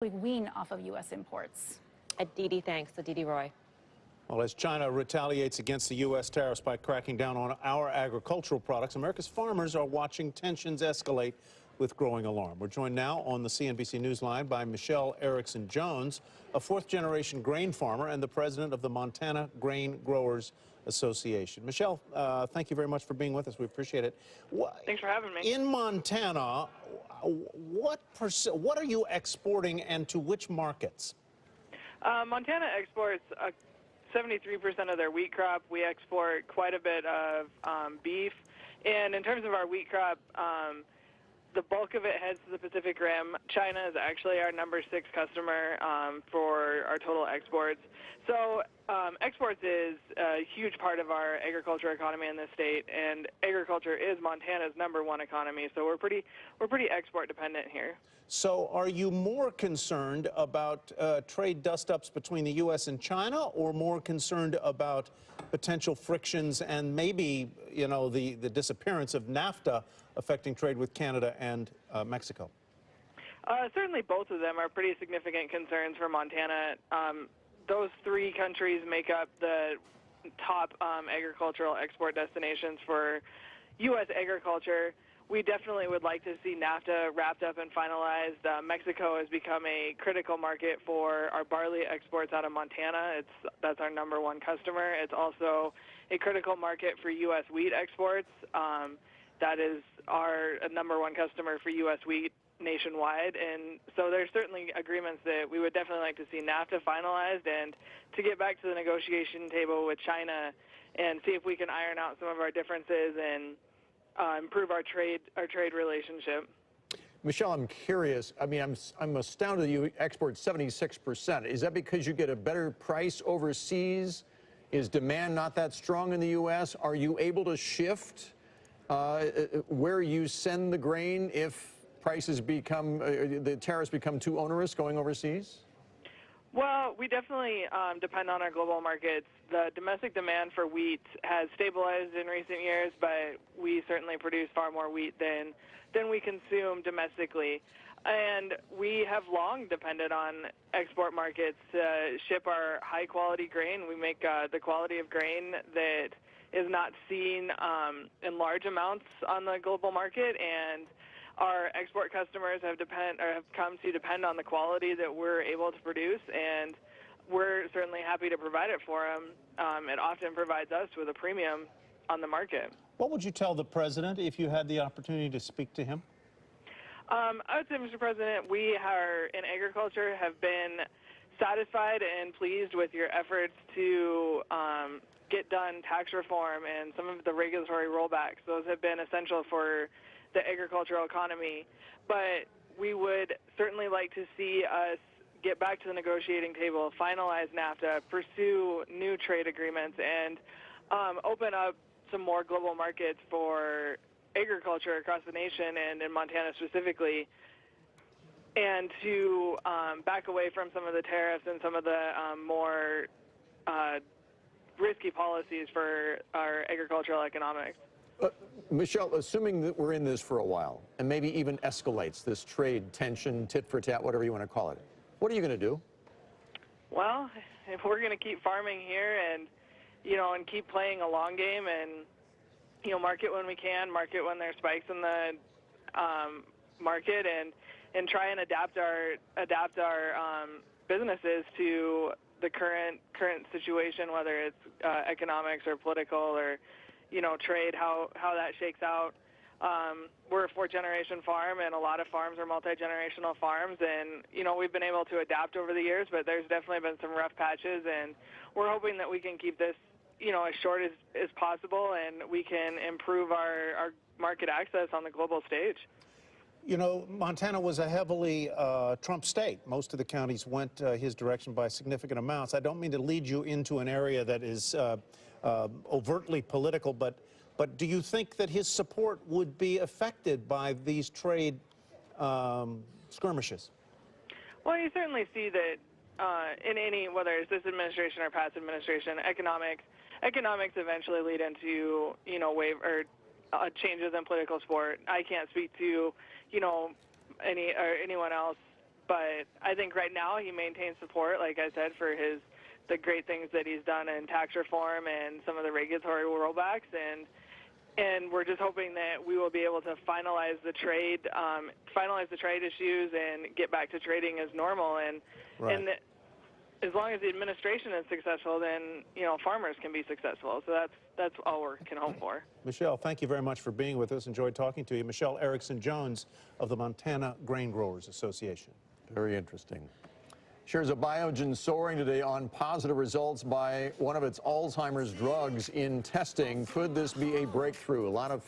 quickly wean off of U.S. imports. Aditi, thanks. Aditi Roy. Well, as China retaliates against the U.S. tariffs by cracking down on our agricultural products, America's farmers are watching tensions escalate with growing alarm. We're joined now on the CNBC Newsline by Michelle Erickson-Jones, a fourth-generation grain farmer and the president of the Montana Grain Growers Association. Michelle, thank you very much for being with us. We appreciate it. Thanks for having me. In Montana, what are you exporting and to which markets? Montana exports 73% of their wheat crop. We export quite a bit of beef. And in terms of our wheat crop, the bulk of it heads to the Pacific Rim. China is actually our #6 customer for our total exports. So exports is a huge part of our agriculture economy in this state, and agriculture is Montana's #1 economy. So we're pretty export dependent here. So are you more concerned about trade dust-ups between the U.S. and China, or more concerned about potential frictions and maybe, you know, the disappearance of NAFTA affecting trade with Canada and Mexico? Certainly both of them are pretty significant concerns for Montana. Those three countries make up the top agricultural export destinations for U.S. agriculture. We definitely would like to see NAFTA wrapped up and finalized. Mexico has become a critical market for our barley exports out of Montana. That's our #1 customer. It's also a critical market for U.S. wheat exports. That is our #1 customer for U.S. wheat nationwide. And so there's certainly agreements that we would definitely like to see NAFTA finalized and to get back to the negotiation table with China and see if we can iron out some of our differences and improve our trade relationship. Michelle, I'm curious. I mean, I'm astounded you export 76%. Is that because you get a better price overseas? Is demand not that strong in the U.S.? Are you able to shift where you send the grain if prices become, the tariffs become too onerous going overseas? Well, we definitely depend on our global markets. The domestic demand for wheat has stabilized in recent years, but we certainly produce far more wheat than we consume domestically. And we have long depended on export markets to ship our high-quality grain. We make the quality of grain that is not seen in large amounts on the global market, and our export customers have come to depend on the quality that we're able to produce, and we're certainly happy to provide it for them. It often provides us with a premium on the market. What would you tell the president if you had the opportunity to speak to him? I would say, Mr. President, we in agriculture have been satisfied and pleased with your efforts to get done tax reform and some of the regulatory rollbacks. Those have been essential for the agricultural economy, but we would certainly like to see us get back to the negotiating table, finalize NAFTA, pursue new trade agreements, and open up some more global markets for agriculture across the nation and in Montana specifically, and to back away from some of the tariffs and some of the more risky policies for our agricultural economics. Michelle, assuming that we're in this for a while and maybe even escalates this trade tension, tit for tat, whatever you want to call it, what are you going to do? Well, if we're going to keep farming here and, and keep playing a long game and, market when we can, market when there's spikes in the market, and try and adapt our businesses to the current situation, whether it's economics or political or trade, how that shakes out. We're a fourth-generation farm, and a lot of farms are multi-generational farms, and, we've been able to adapt over the years, but there's definitely been some rough patches, and we're hoping that we can keep this, as short as possible, and we can improve our market access on the global stage. Montana was a heavily Trump state. Most of the counties went his direction by significant amounts. I don't mean to lead you into an area that is overtly political, but do you think that his support would be affected by these trade skirmishes? Well, you certainly see that in whether it's this administration or past administration, economics eventually lead into changes in political support. I can't speak to anyone else But I think right now he maintains support, like I said, for the great things that he's done in tax reform and some of the regulatory rollbacks, and we're just hoping that we will be able to finalize the trade issues and get back to trading as normal. And as long as the administration is successful, then farmers can be successful. So that's all we can hope for. Michelle, thank you very much for being with us. Enjoyed talking to you. Michelle Erickson-Jones of the Montana Grain Growers Association. Very interesting. Shares of Biogen soaring today on positive results by one of its Alzheimer's drugs in testing. Could this be a breakthrough? A lot of